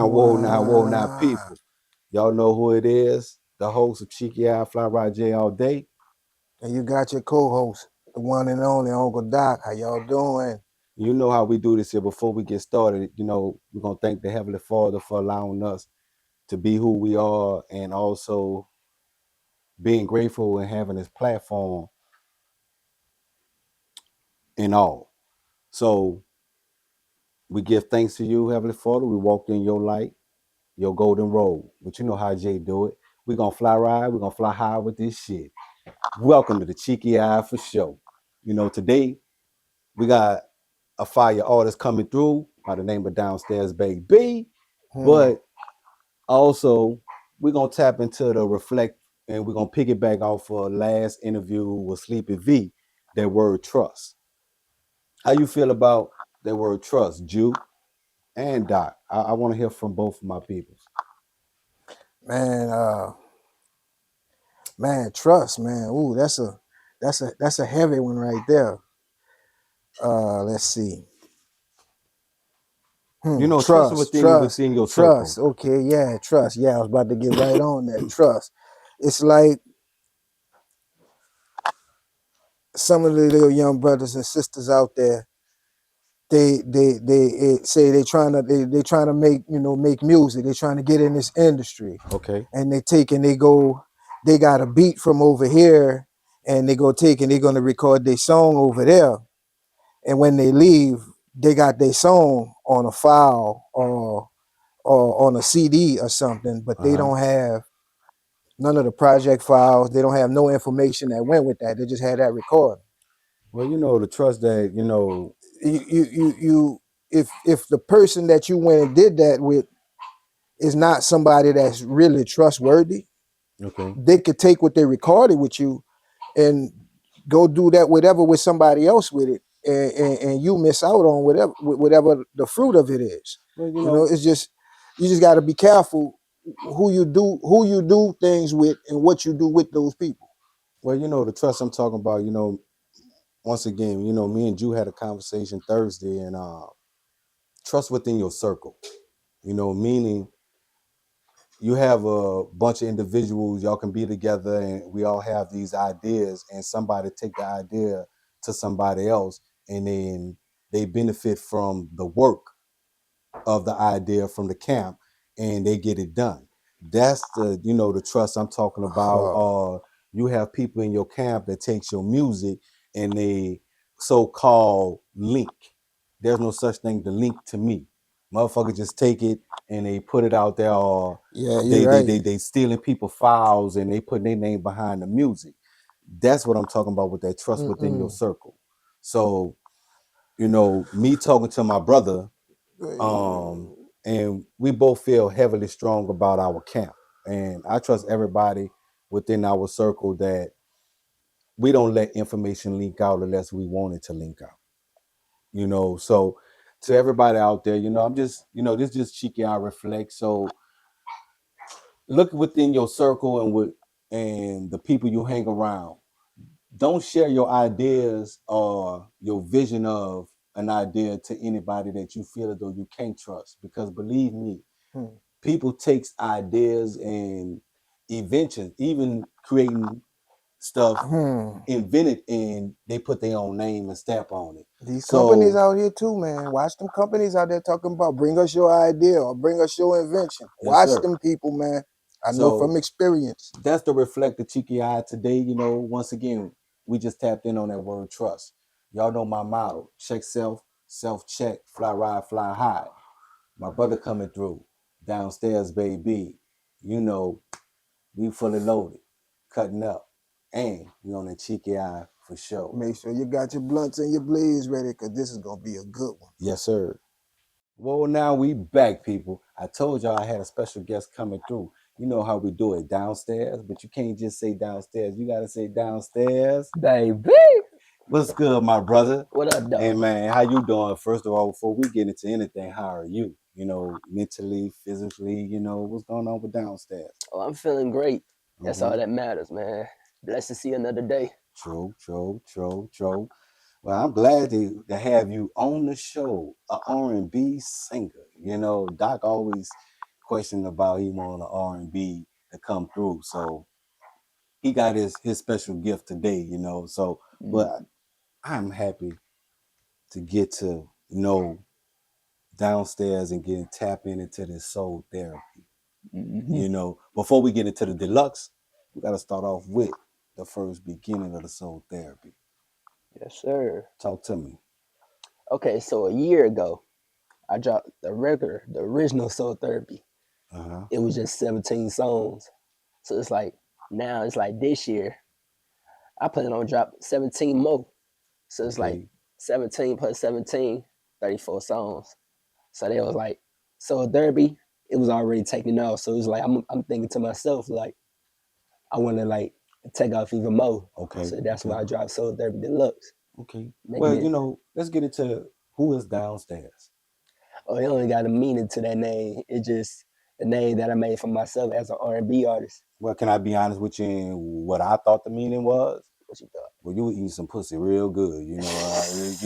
whoa now, people. Y'all know who it is? The host of Cheeky Eye Fly Ride J all day. And you got your co-host, the one and only Uncle Doc. How y'all doing? You know how we do this here. Before we get started, we're gonna thank the Heavenly Father for allowing us to be who we are, and also being grateful and having this platform and all. So we give thanks to you, Heavenly Father. We walk in your light, your golden road. But you know how Jay do it. We're gonna fly ride, we're gonna fly high with this shit. Welcome to the Cheeky Eye for Show. Today we got a fire artist coming through by the name of Downstrz Baby. But also we're gonna tap into the reflect, and we're gonna piggyback off a last interview with Sleepy V, that word trust. How you feel about that word trust, Jew and Doc? I want to hear from both of my peoples. Man, man, trust, man. Ooh, that's a heavy one right there. Let's see. Trust Trust, within your circle. trust. Okay, yeah, trust. Yeah, I was about to get right on that. Trust. It's like some of the little young brothers and sisters out there. They say they trying to make music. They trying to get in this industry. Okay. And they got a beat from over here, and they they're gonna record their song over there. And when they leave, they got their song on a file or on a CD or something, but they don't have none of the project files. They don't have no information that went with that. They just had that recording. Well, the trust that, You if the person that you went and did that with is not somebody that's really trustworthy, okay. they could take what they recorded with you and go do that whatever with somebody else with it, and you miss out on whatever the fruit of it is. Well, It's just you just got to be careful who you do things with and what you do with those people. the trust I'm talking about, once again, me and Jew had a conversation Thursday, and trust within your circle, meaning you have a bunch of individuals, y'all can be together, and we all have these ideas, and somebody take the idea to somebody else, and then they benefit from the work of the idea from the camp, and they get it done. That's the trust I'm talking about. You have people in your camp that takes your music and they so-called link. There's no such thing to link to me. Motherfuckers just take it and they put it out there, or Yeah, they you're they right. they, they stealing people files and they putting their name behind the music. That's what I'm talking about with that trust within your circle. So, me talking to my brother, and we both feel heavily strong about our camp. And I trust everybody within our circle that we don't let information leak out unless we want it to leak out. So to everybody out there, I'm just, this just cheeky I reflect. So look within your circle and the people you hang around. Don't share your ideas or your vision of an idea to anybody that you feel as though you can't trust. Because believe me, people takes ideas and inventions, even creating stuff invented, and they put their own name and stamp on it. These companies out here too, man. Watch them companies out there talking about bring us your idea or bring us your invention. Yes, Watch sir. them people, man. I know So from experience. that's the reflect the cheeky eye today. Once again, we just tapped in on that word trust. Y'all know my motto: check self check, fly ride, fly high. My brother coming through, downstairs, baby. We fully loaded, cutting up, and we on the cheeky eye for sure. Make sure you got your blunts and your blades ready, because this is gonna be a good one. Yes, sir. Well, now we back, people. I told y'all I had a special guest coming through. You know how we do it downstairs, but you can't just say downstairs. You gotta say downstairs. Baby. What's good, my brother? What up, dog? Hey, man, how you doing? First of all, before we get into anything, how are you? Mentally, physically, what's going on with downstairs? Oh, I'm feeling great. That's all that matters, man. Blessed to see another day. True. Well, I'm glad to have you on the show, a R&B singer. You know, Doc always questioned about he want an R&B to come through. So he got his special gift today, you know. So, but I'm happy to get to know Downstairs and get tapping into this soul therapy. Mm-hmm. You know, before we get into the deluxe, we got to start off with the first beginning of the soul therapy. Yes, sir. Talk to me. Okay, so a year ago, I dropped the record, the original Soul Therapy. Uh-huh. It was just 17 songs. So it's like now it's like this year, I plan on drop 17 more. So it's like Okay. 17 plus 17, 34 songs. So they was like, so Derby, it was already taking off. So it was like I'm thinking to myself, like, I wanna like take off even more. Okay. So that's Okay. why I dropped Soul Derby Deluxe. Okay. Making Well, it, you know, let's get into who is Downstairs. oh, it only got a meaning to that name. It just the name that I made for myself as an R&B artist. Well, can I be honest with you in what I thought the meaning was? What you thought? Well, you were eating some pussy real good, you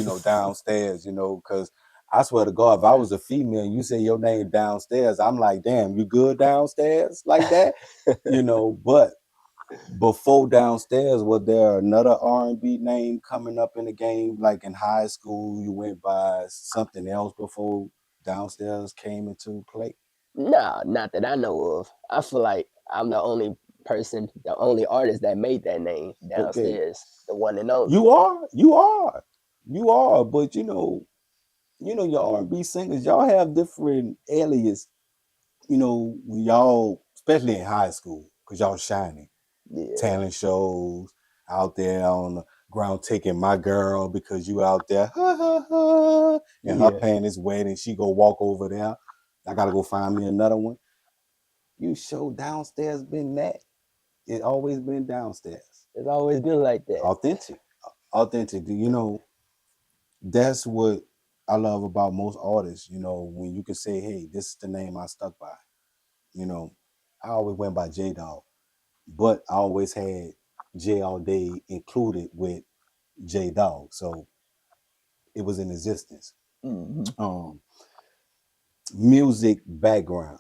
know, downstairs, you know, because I swear to God, if I was a female and you say your name downstairs, I'm like, damn, you good downstairs like that? You know, but before Downstairs, was there another R&B name coming up in the game? Like in high school, you went by something else before Downstairs came into play? Nah, not that I know of. I feel like I'm the only person, the only artist that made that name Okay. Downstairs, the one and only. You are, but your R&B singers, y'all have different alias, when y'all, especially in high school, because y'all shining. Yeah, Talent shows, out there on the ground taking my girl because you out there, ha, ha, ha, and her yeah. panties wet and she go walk over there. I gotta go find me another one. You show Downstairs been that. It always been Downstairs. It's always been like that. Authentic. Authentic. That's what I love about most artists, when you can say, hey, this is the name I stuck by. You know, I always went by J Dog, but I always had J All Day included with J Dog. So it was in existence. Mm-hmm. Um, Music background.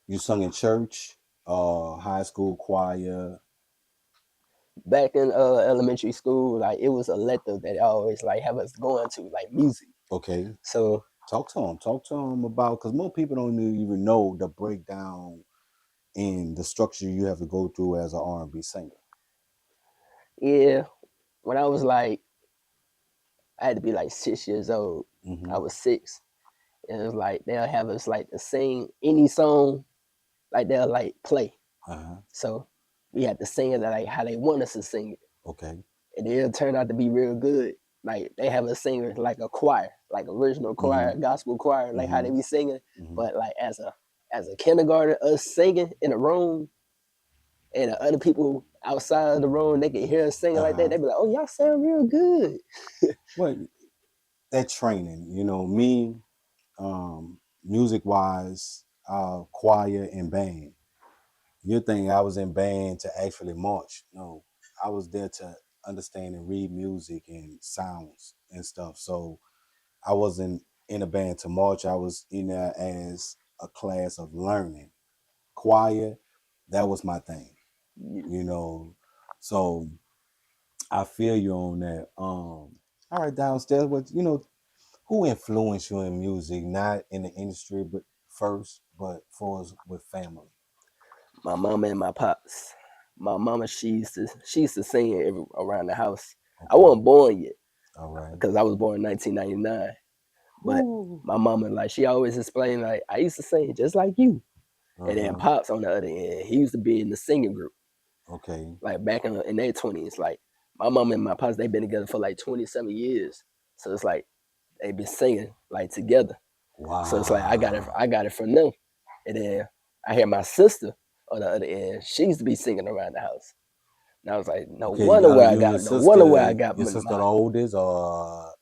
You sung in church, high school choir. Back in elementary school, like it was elective that they always like have us going to, like music. Okay. So Talk to him. Talk to him about, because most people don't even know the breakdown in the structure you have to go through as an R&B singer. yeah, when I was like, I had to be like 6 years old. Mm-hmm. I was 6. And it was like they'll have us like to sing any song, like they'll like play. Uh-huh. So we had to sing it like how they want us to sing it. Okay. And it turned out to be real good. Like they have us sing like a choir, like original choir, Mm-hmm. gospel choir, like how they be singing. Mm-hmm. But like as a kindergarten, us singing in a room, and the other people outside of the room, they can hear us singing like that. They be like, "Oh, y'all sound real good." Well, that training, me, music wise, choir and band. You think I was in band to actually march? No, I was there to understand and read music and sounds and stuff. So I wasn't in a band to march. I was in there as a class of learning. Choir, that was my thing, So I feel you on that. All right, Downstairs, but who influenced you in music, not in the industry, but first, but for us with family? My mama and my pops. My mama, she used to sing around the house. I Okay. wasn't born yet All right. because I was born in 1999. But Ooh. my mama, like, she always explained, like, I used to sing just like you. And then Uh-huh. Pops, on the other end, he used to be in the singing group, Okay. like back in their 20s. Like, my mom and my Pops, they've been together for like 27 years. So it's like they've been singing like together. Wow. So it's like I got it from them. And then I hear my sister on the other end, she used to be singing around the house. And I was like, no Okay, wonder where I you and got, no wonder where I got your my, sister the oldest, or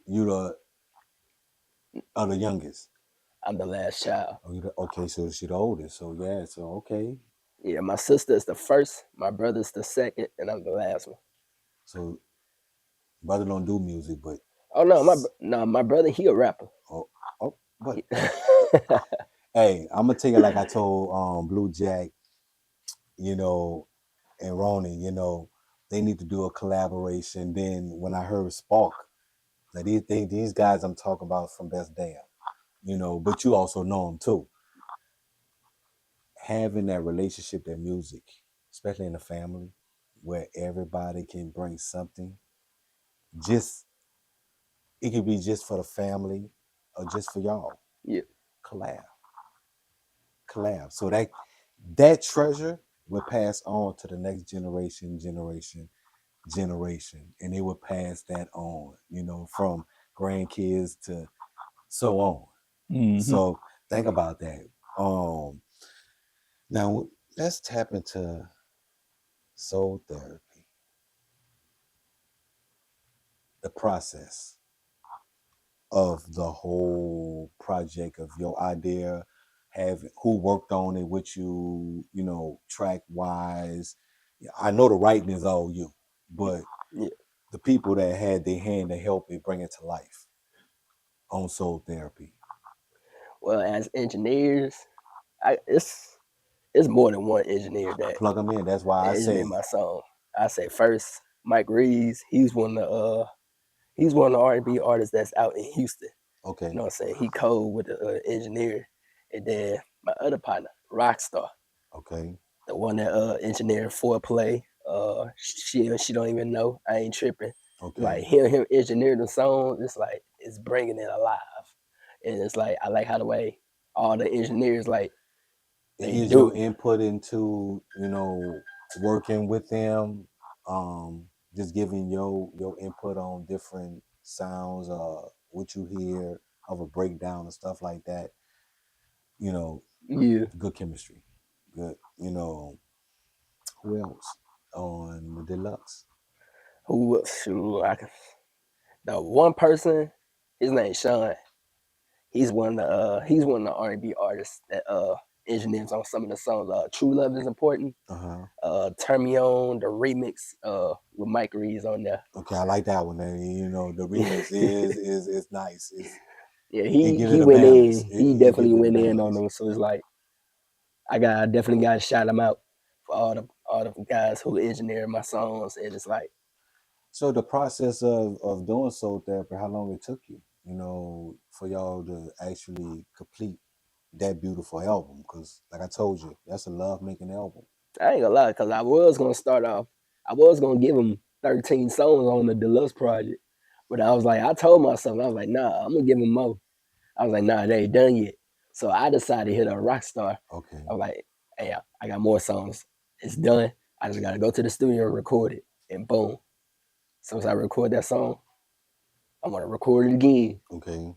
you the youngest? I'm the last child. Oh, okay, so she the oldest. So yeah, so okay. Yeah, my sister is the first, my brother's the second, and I'm the last one. So Brother don't do music, but Oh no, my brother, he a rapper. oh, but hey, I'm gonna tell you like I told Blue Jack, you know, and Ronan, you know, they need to do a collaboration. Then when I heard Spark, now these guys I'm talking about from Best Damn, you know, but you also know them too. Having that relationship, that music, especially in the family, where everybody can bring something, just it could be just for the family or just for y'all. Yeah. Collab, collab. So that treasure will pass on to the next generation, and they will pass that on, you know, from grandkids to so on. Mm-hmm. So think about that. Now let's tap into soul therapy, the process of the whole project of your idea, have who worked on it with you, you know, track wise. I know the writing is all you, but Yeah. the people that had their hand to help it bring it to life on soul therapy. Well, as engineers, it's more than one engineer that Plug them in. That's why I engineered say, my song. I say first, Mike Reeves. He's one of the R&B artists that's out in Houston. You okay, know what I'm saying? He code with the engineer, and then my other partner, Rockstar, okay, the one that engineered Foreplay. She don't even know. I ain't tripping. Like okay. hearing him engineer the song, it's like it's bringing it alive, and it's like I like how the way all the engineers like they Is do your it. input into, you know, working with them, just giving your input on different sounds, what you hear of a breakdown and stuff like that, you know, Yeah. good chemistry. Good, you know, who else on the deluxe? Who shoot? The one person, his name's Sean. He's one of the R&B artists that engineers on some of the songs. True Love is Important. Uh-huh. Turn Me On, the remix with Mike Reeves on there. Okay, I like that one. And you know, the remix is nice. Yeah, It he give he it a went balance. in. He It definitely give it a went in on balance. them. So it's like I definitely got to shout him out for all the guys who engineered my songs. And it's like So the process of doing soul therapy, how long it took you, you know, for y'all to actually complete that beautiful album? Because like I told you, that's a love making album. I ain't gonna lie, cause I was gonna start off. I was gonna give him 13 songs on the deluxe project, but I was like, I told myself, I was like, nah, I'm gonna give him more. I was like, nah, they ain't done yet. So I decided to hit a rock star. Okay, I was like, hey, I got more songs. It's done. I just gotta go to the studio and record it, and boom. So as I record that song, I want to record it again. okay.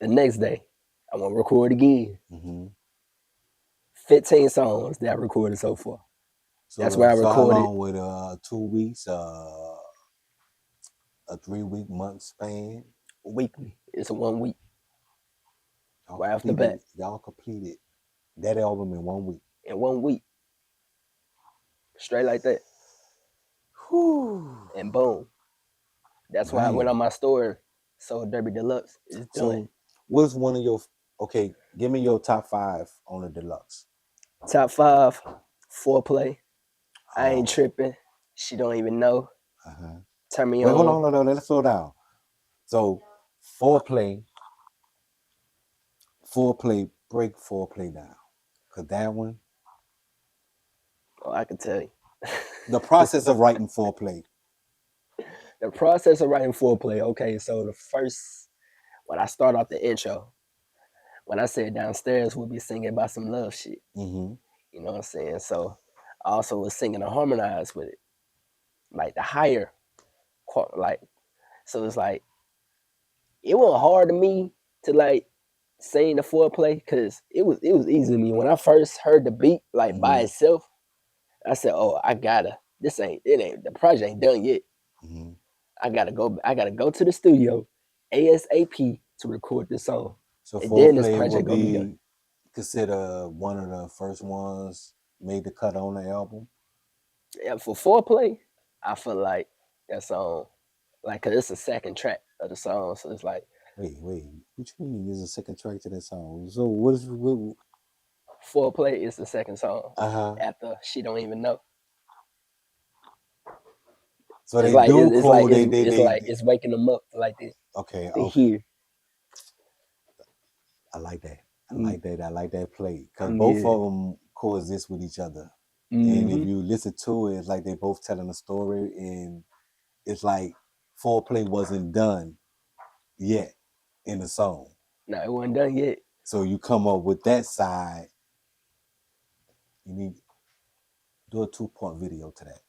The next day, I want to record again. Mm-hmm. 15 songs that I recorded so far. That's where I So how recorded long with 2 weeks, a 3 week month span? weekly. It's a 1 week Y'all right off the bat. completed that album in 1 week. In 1 week, straight like that, Whew, and boom. That's why I went on man. my store. So Derby Deluxe is done. So what's one of your okay? Give me your top five on the deluxe. Top five, Foreplay. I ain't Oh, tripping. She don't even know. uh-huh. Turn Me Wait, hold On. on, no, let's slow down. So foreplay, break foreplay down. Cause that one, Oh, I can tell you. the process of writing foreplay. The process of writing Foreplay. Okay, so the first, when I start off the intro, when I said downstairs, we'll be singing about some love shit. Mm-hmm. You know what I'm saying? So I also was singing to harmonize with it, like the higher, like, so it's like, it wasn't hard to me to like sing the Foreplay because it was easy to me. When I first heard the beat like by Mm-hmm. itself, I said, "Oh, I gotta. It ain't the project ain't done yet. Mm-hmm. I gotta go to the studio ASAP to record this song, So and then this foreplay will project gonna be done." be considered one of the first ones made the cut on the album. Yeah, for Foreplay, I feel like that song Like, cause it's the second track of the song, so it's like Wait. What you mean? There's a second track to that song. So what is what? Foreplay is the second song Uh-huh. after She Don't Even Know. So they do quote it's like it's waking them up like this. Okay, They okay. hear. I like that. I Mm, like that. I like that play because both yeah. of them coexist with each other. And if Mm-hmm. you listen to it, it's like they both telling a story, and it's like foreplay wasn't done yet in the song. No, it wasn't done yet. So you come up with that side. You need do a 2-part video to that.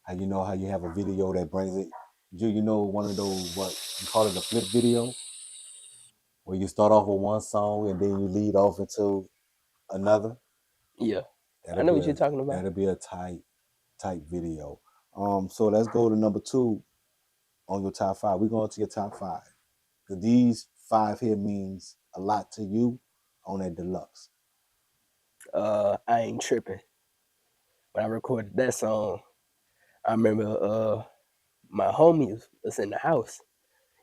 How you know how you have a video that brings it? You know one of those what you call it a flip video, where you start off with one song and then you lead off into another. Yeah. I That'll know be what you're a talking about. that'll be a tight video. So let's go to number 2 on your top 5. We're going to your top 5. Because these 5 here means a lot to you on that deluxe. I Ain't Tripping. When I recorded that song, I remember my homies was in the house.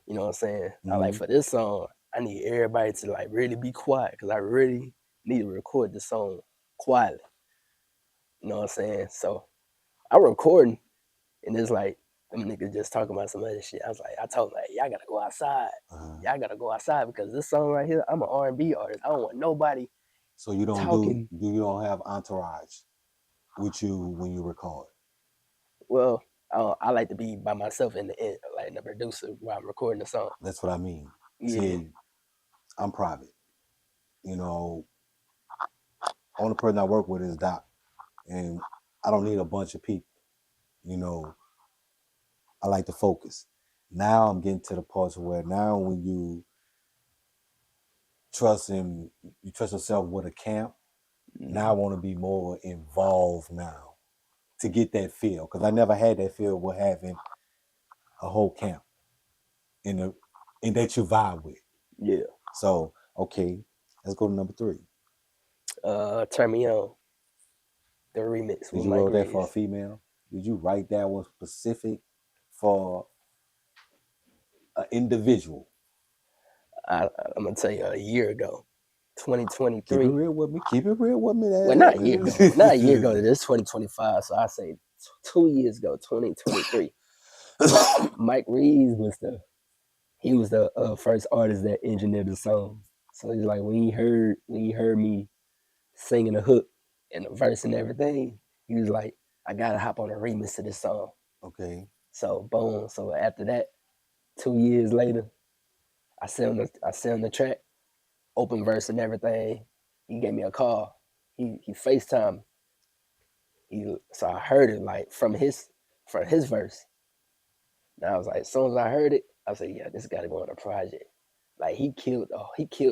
You know what I'm saying? I like, for this song, I need everybody to like really be quiet because I really need to record this song quietly. You know what I'm saying? So I'm recording, and it's like them niggas just talking about some other shit. I told them, like, y'all gotta go outside. Y'all gotta go outside because this song right here, I'm an R&B artist. I don't want nobody So you don't talking. you don't have entourage with you when you record? Well, I like to be by myself in like the producer while I'm recording the song. That's what I mean. Yeah. See, I'm private. You know, only person I work with is Doc, and I don't need a bunch of people. You know, I like to focus. Now I'm getting to the parts where now when you trust yourself with a camp. Now I want to be more involved now to get that feel because I never had that feel with having a whole camp in that you vibe with. Yeah. So okay, let's go to number 3. Turn Me On, the remix Did with you Mike wrote that for a Reeves. female? Did you write that one specific for an individual? I'm gonna tell you, a year ago, Keep it 2023. real with me. Keep it real with me. Well, not a year ago. Not a year ago. This 2025. So I say 2 years ago, 2023. Mike Reeves was the first artist that engineered the song. So it's like when he heard me singing the hook and the verse and everything, he was like, I gotta hop on a remix to this song. Okay. So boom. So after that, 2 years later, I sent him the track, open verse and everything. He gave me a call. He FaceTimed. So I heard it like from his verse. And I was like, as soon as I heard it, I said, yeah, this got to go on a project. Like he killed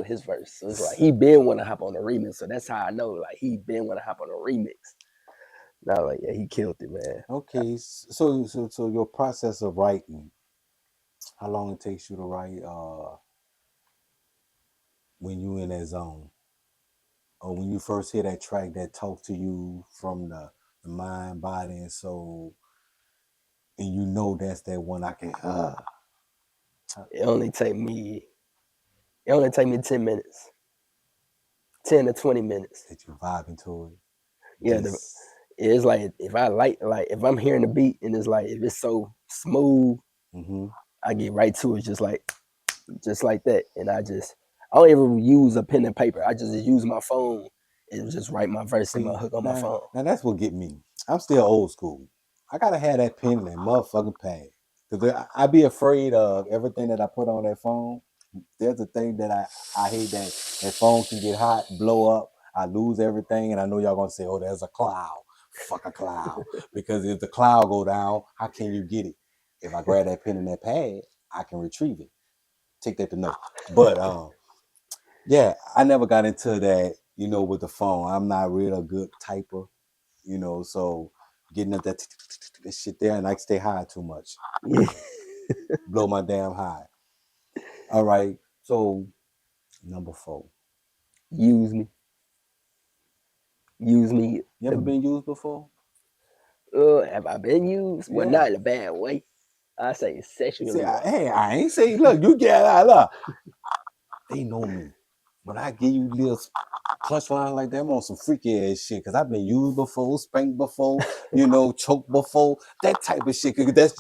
his verse. So it's like he been want to hop on the remix. So that's how I know like he been want to hop on a remix. And I was like, yeah, he killed it, man. Okay. So your process of writing, how long it takes you to write when you in that zone? Or when you first hear that track that talks to you from the mind, body, and soul, and you know that's that one I can. It only take me 10 minutes, 10 to 20 minutes. That you vibing to it. Yeah, it's like if if I'm hearing the beat and it's like if it's so smooth, I get right to it just like that, and I don't even use a pen and paper. I just use my phone and just write my verse and my hook on my phone. Now that's what get me. I'm still old school. I gotta have that pen and that motherfucking pad. Cause I be afraid of everything that I put on that phone. There's a thing that I hate that phone can get hot, blow up. I lose everything, and I know y'all gonna say, "Oh, there's a cloud." Fuck a cloud. Because if the cloud go down, how can you get it? If I grab that pen and that pad, I can retrieve it. Take that to note. But yeah, I never got into that, with the phone. I'm not really a good typer, so getting up that shit there, and I stay high too much. Blow my damn high. All right, so number 4. Use me. You ever been used before? Have I been used? Well, Yeah. not in a bad way. I say sexually See, wild. hey, I ain't say, look, you get out, look. They know me. When I give you little punchline like that, I'm on some freaky ass shit. Cause I've been used before, spanked before, choked before, that type of shit. Cause that's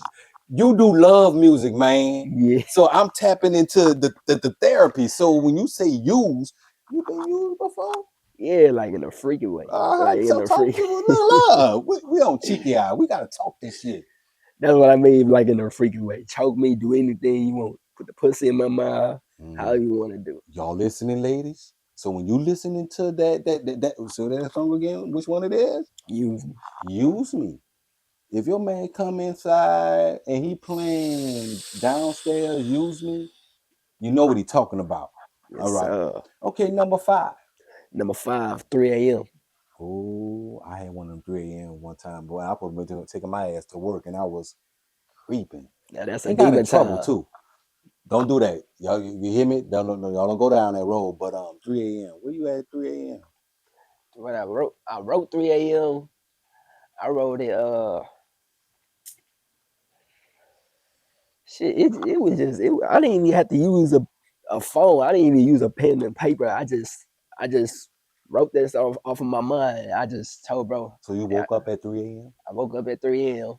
you do love music, man. Yeah. So I'm tapping into the therapy. So when you say use, you been used before? Yeah, like in a freaky way. Like in So a talk freaky. to love. We on cheeky eye. We gotta talk this shit. That's what I mean, like in a freaky way. Choke me, do anything you want. Put the pussy in my mouth, how you want to do. Y'all listening, ladies? So when you listening to that so that song again, which one it is? Use me. Use me. If your man come inside and he playing downstairs, use me, you know what he talking about. Yes, All right. sir. Okay, number 5. Number 5, 3 a.m. Oh, I had one of them 3 a.m. one time, boy. I was taking my ass to work and I was creeping. Now that's a And got in demon trouble time. too. Don't do that. Y'all, you hear me? Y'all don't go down that road. But 3 a.m. Where you at 3 a.m.? When I wrote 3 a.m. I wrote it. Shit. It was just. I didn't even have to use a phone. I didn't even use a pen and paper. I just wrote this off of my mind. I just told bro. So you woke up at 3 a.m.? I woke up at 3 a.m.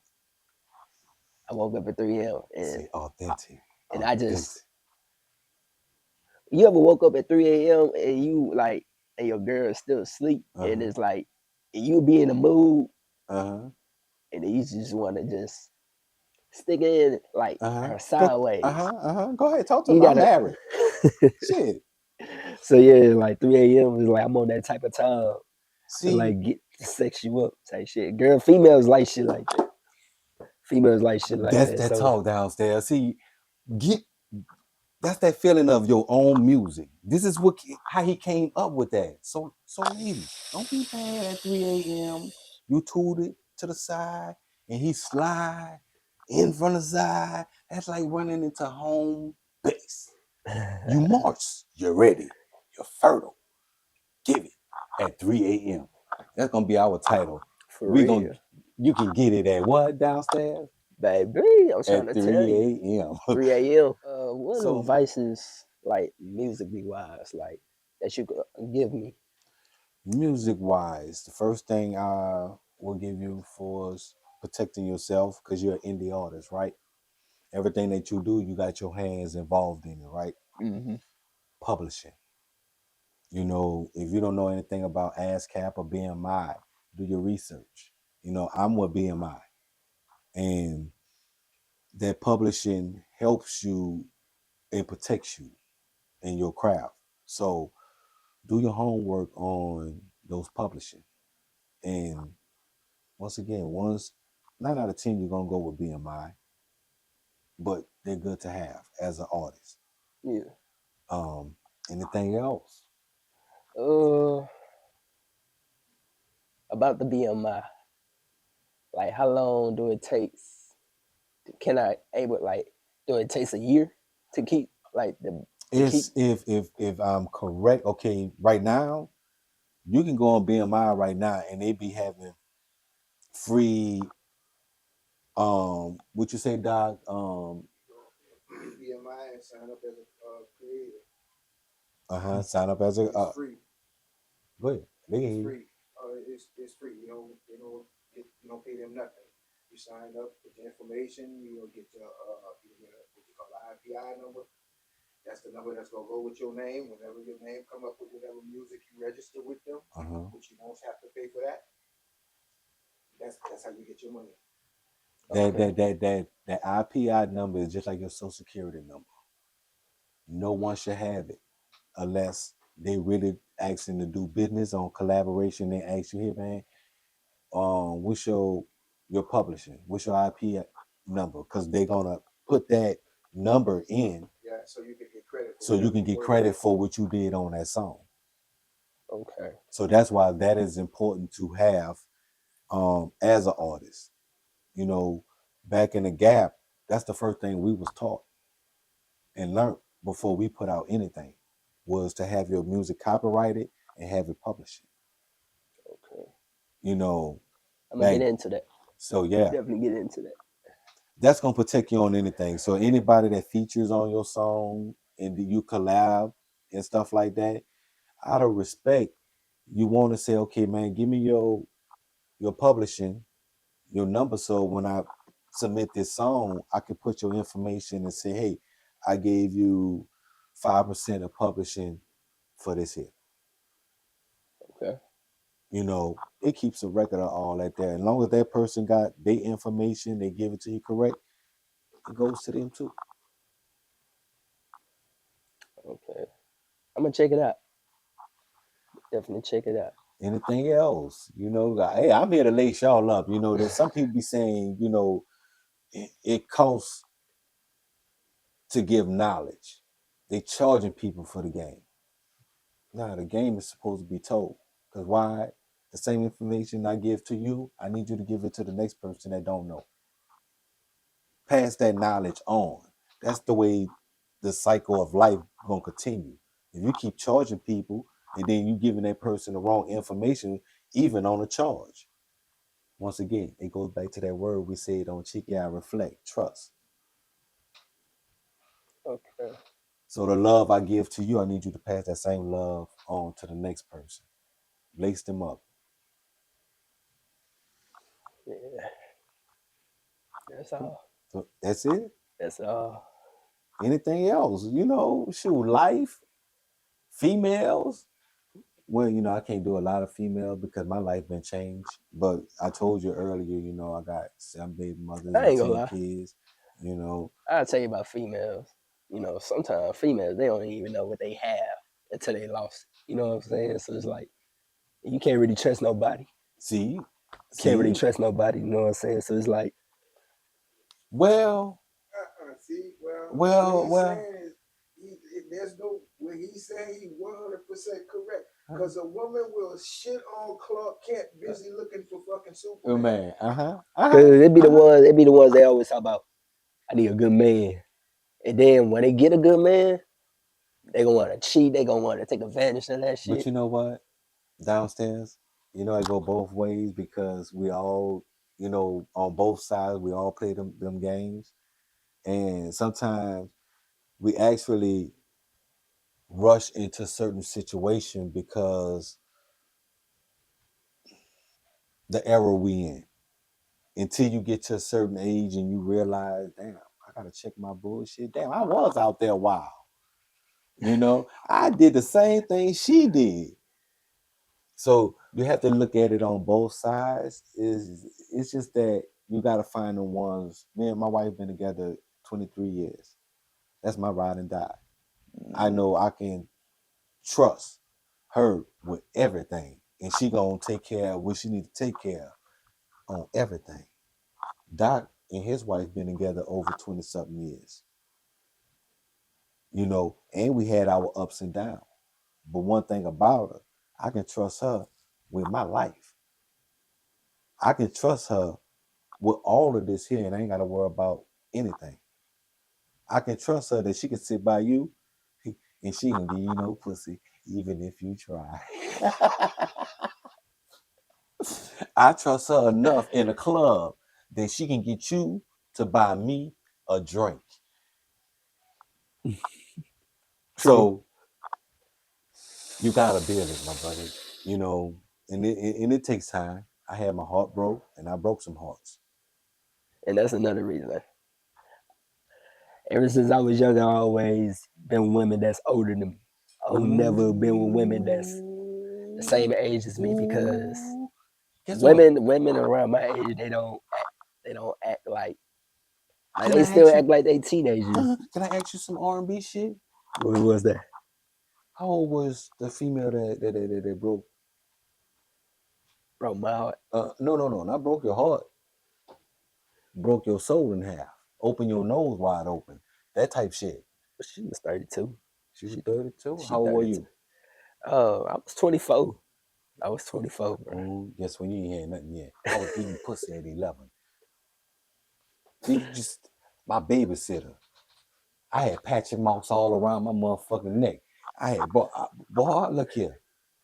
I woke up at 3 a.m. See, authentic. And I just. You ever woke up at 3 a.m. and you like, and your girl is still asleep, and it's like, and you be in the mood, and then you just want to just stick it in like her sideways. Go ahead, talk to You me. I'm gotta. married. Shit. So yeah, like 3 a.m. is like I'm on that type of time to See, like get sex you up type shit. Girl, females like shit like that. Females like shit like that's that. that So talk downstairs. See, get that's that feeling of your own music. This is how he came up with that. So ladies, don't be mad at 3 a.m. You tuned it to the side and he slide in front of the side. That's like running into home base. You march, you're ready, you're fertile. Give it at 3 a.m. That's gonna be our title. for real, You can get it at what downstairs? baby, I'm trying At to tell 3 you. a.m. 3 a.m. What So advices like musically wise like that you could give me? music wise, the first thing I will give you for is protecting yourself because you're an indie artist, right? Everything that you do, you got your hands involved in it, right? Mm-hmm. Publishing. If you don't know anything about ASCAP or BMI, do your research. I'm with BMI, and that publishing helps you and protects you in your craft. So do your homework on those publishing. And once again, 9 out of 10, you're gonna go with BMI, but they're good to have as an artist. Yeah. Anything else? About the BMI, like how long do it takes? Can I able like do it takes a year to keep like the to keep? It's if I'm correct, okay, right now, you can go on BMI right now and they be having free what you say, Doc? BMI and sign up as a creator. Sign up as a It's free. go ahead. It's free. It's free. You don't pay them nothing. You sign up with your information. You will get your what you call an IPI number. That's the number that's gonna go with your name. Whenever your name come up with whatever music you register with them, which you won't have to pay for that. That's how you get your money. That IPI number is just like your social security number. No one should have it unless they really asking to do business on collaboration. They ask you, hey man, what's your publishing? What's your IP number? Because they're gonna put that number in. Yeah, so you can get credit. So you can get credit for what you did on that song. Okay. So that's why that is important to have as an artist. Back in the Gap, that's the first thing we was taught and learned before we put out anything was to have your music copyrighted and have it published. Okay. I'm gonna get into that. So yeah, definitely get into that. that's gonna protect you on anything. So anybody that features on your song and you collab and stuff like that, out of respect, you want to say, okay, man, give me your publishing, your number, so when I submit this song, I can put your information and say, hey, I gave you 5% of publishing for this here. Okay. You know, it keeps a record of all that there. As long as that person got their information, they give it to you correct, it goes to them too. Okay. I'm gonna check it out. Definitely check it out. Anything else, you know, hey, I'm here to lace y'all up. You know, there's some people be saying, you know, it costs to give knowledge. They charging people for the game. Nah, the game is supposed to be told. Because why? The same information I give to you, I need you to give it to the next person that don't know. Pass that knowledge on. That's the way the cycle of life gonna continue. If you keep charging people and then you giving that person the wrong information, even on a charge. Once again, it goes back to that word we said on Cheeky I Reflect, trust. Okay. So the love I give to you, I need you to pass that same love on to the next person. Lace them up. Yeah. That's all. So that's it. That's all. Anything else? You know, shoot, life, females. Well, you know, I can't do a lot of females because my life been changed. But I told you earlier, you know, I got 7 baby mothers I and ain't gonna 10 lie. kids. You know, I'll tell you about females. You know, sometimes females they don't even know what they have until they lost it. You know what I'm saying? So it's like you can't really trust nobody. see, Can't really see. trust nobody. You know what I'm saying? So it's like Well, See, well, well, what he's well. saying is, there's no, when he's saying he 100% correct. Because a woman will shit on Clark Kent busy looking for fucking Oh Superman. man, because it be the ones. It be the ones they always talk about. I need a good man, and then when they get a good man, they gonna want to cheat. They gonna want to take advantage of that But shit. you know what? Downstairs, you know, I go both ways because we all, you know, on both sides, we all play them games. And sometimes we actually rush into certain situation because the era we in. Until you get to a certain age and you realize, damn, I gotta check my bullshit. Damn, I was out there wild. You know, I did the same thing she did. So you have to look at it on both sides. It's just that you gotta find the ones. Me and my wife been together 23 years. That's my ride and die. I know I can trust her with everything, and she gonna take care of what she need to take care of on everything. Doc and his wife been together over 20 something years. You know, and we had our ups and downs. But one thing about her, I can trust her with my life. I can trust her with all of this here, and I ain't gotta worry about anything. I can trust her that she can sit by you and she gonna give you no pussy, even if you try. I trust her enough in a club that she can get you to buy me a drink. True. So you gotta build it, my brother. You know, and it takes time. I had my heart broke, and I broke some hearts. And that's another reason. Ever since I was young, I always been with women that's older than me. I've never been with women that's the same age as me because Guess what? women around my age they don't act like Can they I still ask you? act like they teenagers. Can I ask you some R&B shit? What was that? How old was the female that broke? Bro, my heart. No, not broke your heart. Broke your soul in half. Open your nose wide open. That type shit. She was 32. She was 32. She How old were 32. you? I was 24. I was 24, bro. Guess when you ain't had nothing yet. I was eating pussy at 11. You just my babysitter. I had patchy marks all around my motherfucking neck. I had boy, look here.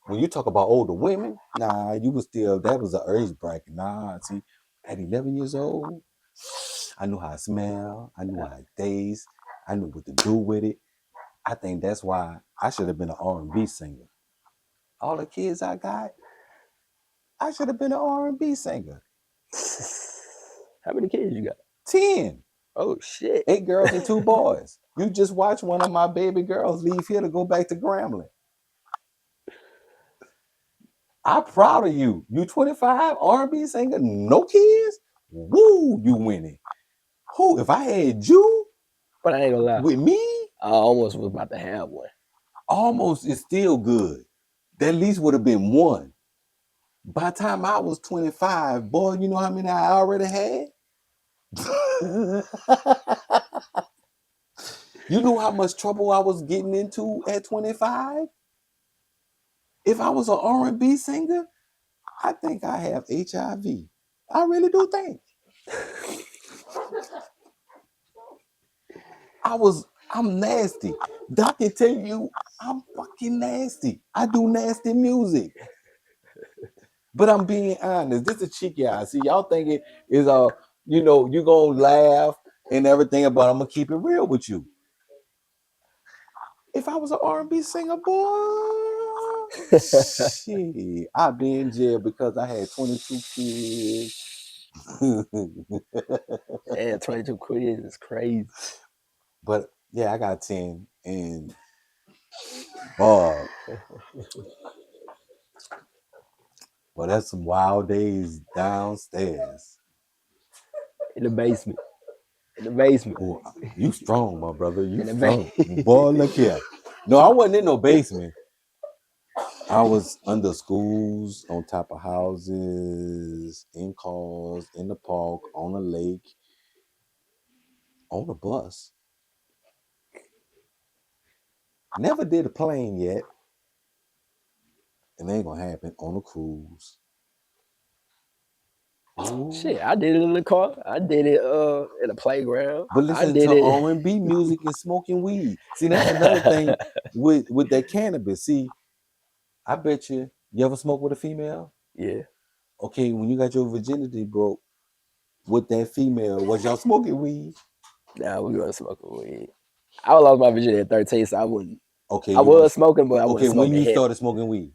When you talk about older women, nah, you was still that was an age bracket. Nah, see, at 11 years old, I knew how it smelled. I knew how it tastes. I knew what to do with it. I think that's why I should have been an R&B singer. All the kids I got, I should have been an R&B singer. How many kids you got? 10. Oh shit. 8 girls and 2 boys. You just watch one of my baby girls leave here to go back to Grambling. I'm proud of you. You 25, R&B singer, no kids? Woo, you winning. Who, if I had you But I ain't gonna lie. with me, I almost was about to have one. almost is still good. That at least would have been one. By the time I was 25, boy, you know how many I already had? You know how much trouble I was getting into at 25? If I was an R&B singer, I think I have HIV. I really do think. I'm nasty. Doc can tell you I'm fucking nasty. I do nasty music. But I'm being honest. This is cheeky eye. See, y'all think it is you gonna laugh and everything, but I'm gonna keep it real with you. If I was an R&B singer, boy, shit, I'd be in jail because I had 22 kids. Yeah, 22 kids is crazy. But yeah, I got 10, and well, that's some wild days downstairs. In the basement. In the basement. Oh, you strong, my brother. You In the strong. basement. Boy, look here. No, I wasn't in no basement. I was under schools, on top of houses, in cars, in the park, on a lake, on a bus. Never did a plane yet. And it ain't gonna happen on a cruise. Ooh. Shit, I did it in the car. I did it in a playground. But I listen did to it. R&B music and smoking weed. See, that's another thing with that cannabis. See, I bet you ever smoke with a female? Yeah. Okay, when you got your virginity broke with that female, was y'all smoking weed? Nah, we wasn't smoking weed. I lost my virginity at 13, so I wouldn't. Okay, I was smoking, but I wasn't okay, when smoking you heavy. started smoking weed,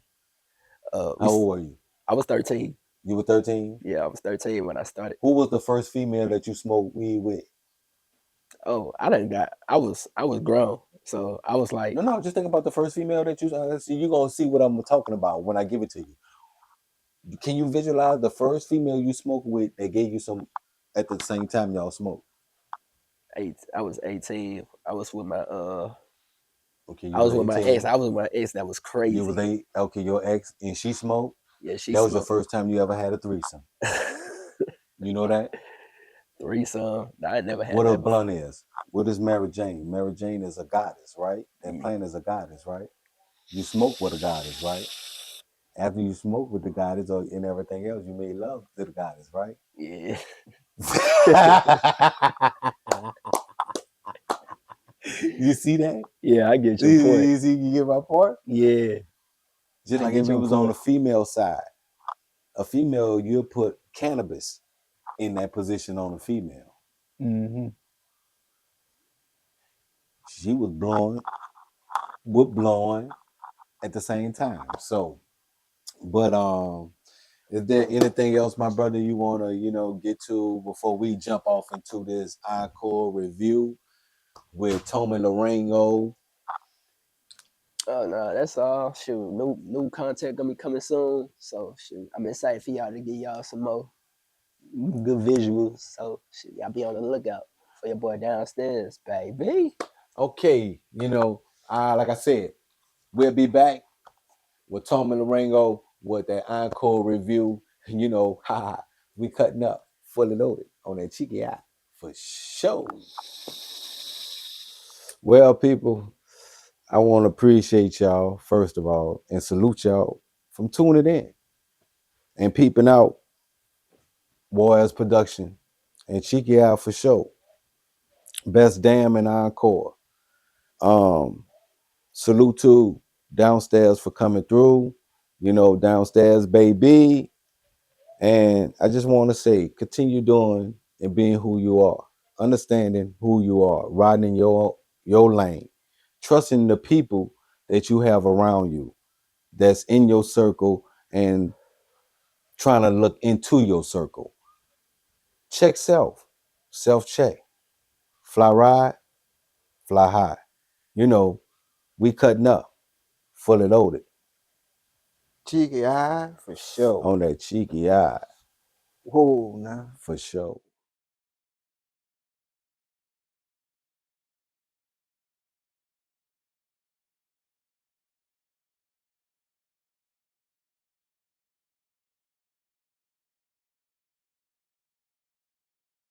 how old were you? I was 13. You were 13? Yeah, I was 13 when I started. Who was the first female that you smoked weed with? Oh, I was grown, so I was like, No, just think about the first female that you see. You're gonna see what I'm talking about when I give it to you. Can you visualize the first female you smoked with that gave you some at the same time y'all smoked? I was 18. I was with my Okay, I was with 18. my ex. I was with my ex. That was crazy. You was okay, your ex, and she smoked. Yeah, she. That was your first time you ever had a threesome. You know that? Threesome. I never had. What that a blunt is. What is Mary Jane? Mary Jane is a goddess, right? That plant is a goddess, right? You smoke with a goddess, right? After you smoke with the goddess and everything else, you made love to the goddess, right? Yeah. You see that? Yeah, I get your point. You get my point? Yeah. Just like if it was on the female side. A female, you'll put cannabis in that position on a female. Mm-hmm. She was blowing at the same time. So, but is there anything else, my brother, you want to, get to before we jump off into this encore review with Tommy Larengo? Oh no, that's all. Shoot, new content gonna be coming soon. So shoot, I'm excited for y'all to get y'all some more good visuals. So shoot, y'all be on the lookout for your boy Downstrz, baby. Okay, like I said, we'll be back with Tommy Larengo with that encore review. We cutting up fully loaded on that cheeky eye for sure. Well, people, I want to appreciate y'all, first of all, and salute y'all from tuning in and peeping out Juarez production and cheeky eye for sure. Best damn and encore. Salute to Downstrz for coming through. Downstrz, baby. And I just want to say, continue doing and being who you are. understanding who you are, riding in your lane, trusting the people that you have around you, that's in your circle, and trying to look into your circle. Check self check. Fly ride, fly high. You know, we cutting up, fully loaded Cheeky eye for sure. on that cheeky eye, Whoa, now. for sure.